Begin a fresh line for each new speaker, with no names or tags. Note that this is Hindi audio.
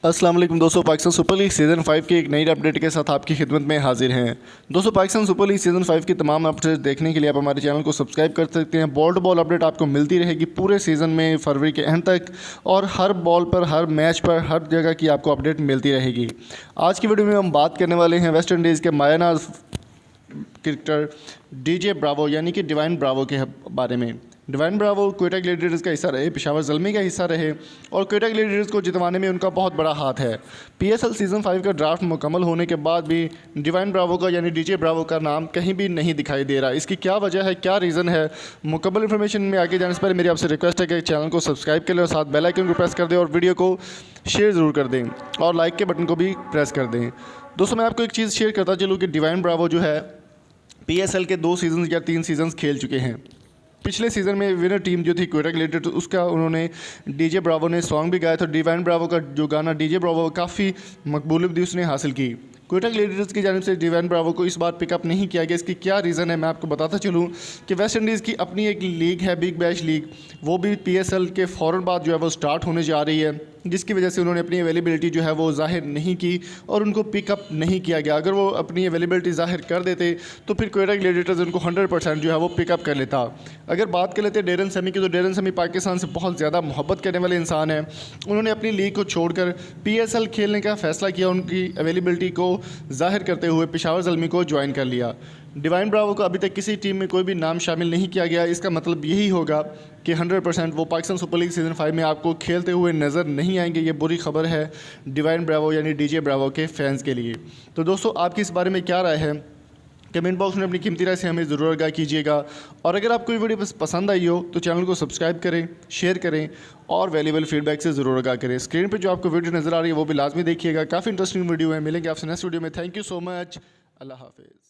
अस्सलाम वालेकुम दोस्तों, पाकिस्तान सुपर लीग सीज़न 5 की एक नई अपडेट के साथ आपकी खिदमत में हाजिर हैं। दोस्तों, पाकिस्तान सुपर लीग सीज़न 5 की तमाम अपडेट्स देखने के लिए आप हमारे चैनल को सब्सक्राइब कर सकते हैं। बॉल टू बॉल अपडेट आपको मिलती रहेगी पूरे सीज़न में फरवरी के एंड तक, और हर बॉल पर, हर मैच पर, हर जगह की आपको अपडेट मिलती रहेगी। आज की वीडियो में हम बात करने वाले हैं वेस्ट इंडीज़ के मायानाज क्रिकेटर डीजे ब्रावो यानी कि डिवाइन ब्रावो के बारे में। डिवाइन ब्रावो क्वेटा ग्लैडिएटर्स का हिस्सा रहे, पेशावर ज़ल्मी का हिस्सा रहे, और क्वेटा ग्लैडिएटर्स को जितवाने में उनका बहुत बड़ा हाथ है। PSL सीज़न 5 का ड्राफ्ट मुकम्मल होने के बाद भी डिवाइन ब्रावो का यानी डीजे ब्रावो का नाम कहीं भी नहीं दिखाई दे रहा। इसकी क्या वजह है, क्या रीज़न है? मुकम्मल इन्फॉर्मेशन में आगे जाने से पहले मेरी आपसे रिक्वेस्ट है कि चैनल को सब्सक्राइब कर लें और साथ बेल आइकन को प्रेस कर दें और वीडियो को शेयर ज़रूर कर दें और लाइक के बटन को भी प्रेस कर दें। दोस्तों, मैं आपको एक चीज़ शेयर करता चलूँ कि डिवाइन ब्रावो जो है PSL के 2 सीज़न या 3 सीज़न खेल चुके हैं। पिछले सीज़न में विनर टीम जो थी क्वेटा ग्लैडिएटर्स, उसका उन्होंने डीजे ब्रावो ने सॉन्ग भी गाया था। डिवाइन ब्रावो का जो गाना डीजे ब्रावो काफ़ी मकबूलियत भी उसने हासिल की। क्वेटा ग्लैडिएटर्स की जानिब से डिवाइन ब्रावो को इस बार पिकअप नहीं किया गया। इसकी क्या रीज़न है, मैं आपको बताता चलूँ कि वेस्ट इंडीज़ की अपनी एक लीग है, बिग बैश लीग, वो भी PSL के फ़ौरन बाद जो है वो स्टार्ट होने जा रही है, जिसकी वजह से उन्होंने अपनी अवेलेबिलिटी जो है वो ज़ाहिर नहीं की और उनको पिकअप नहीं किया गया। अगर वो अपनी अवेलेबिलिटी ज़ाहिर कर देते तो फिर क्वेटा ग्लैडिएटर्स उनको 100% जो है वो पिकअप कर लेता। अगर बात कर लेते डेरन समी की, तो डेरन समी पाकिस्तान से बहुत ज़्यादा मोहब्बत करने वाले इंसान हैं। उन्होंने अपनी लीग को छोड़कर PSL खेलने का फ़ैसला किया, उनकी अवेलेबिलिटी को ज़ाहिर करते हुए पेशावर ज़ल्मी को ज्वाइन कर लिया। डिवाइन ब्रावो को अभी तक किसी टीम में कोई भी नाम शामिल नहीं किया गया। इसका मतलब यही होगा कि 100% वो पाकिस्तान सुपर लीग सीज़न 5 में आपको खेलते हुए नज़र नहीं आएंगे। ये बुरी खबर है डिवाइन ब्रावो यानी डीजे ब्रावो के फैंस के लिए। तो दोस्तों, आपकी इस बारे में क्या राय है? कमेंट बॉक्स में अपनी कीमती राय से हमें ज़रूर आगाह कीजिएगा। और अगर आपको ये वीडियो पसंद आई हो तो चैनल को सब्सक्राइब करें, शेयर करें और वैल्यूएबल फीडबैक से ज़रूर आगाह करें। स्क्रीन पर जो आपको वीडियो नज़र आ रही है वो भी लाजमी देखिएगा, काफ़ी इंटरेस्टिंग वीडियो है। मिलेंगे आपसे नेक्स्ट वीडियो में। Thank you so much. अल्लाह हाफिज़।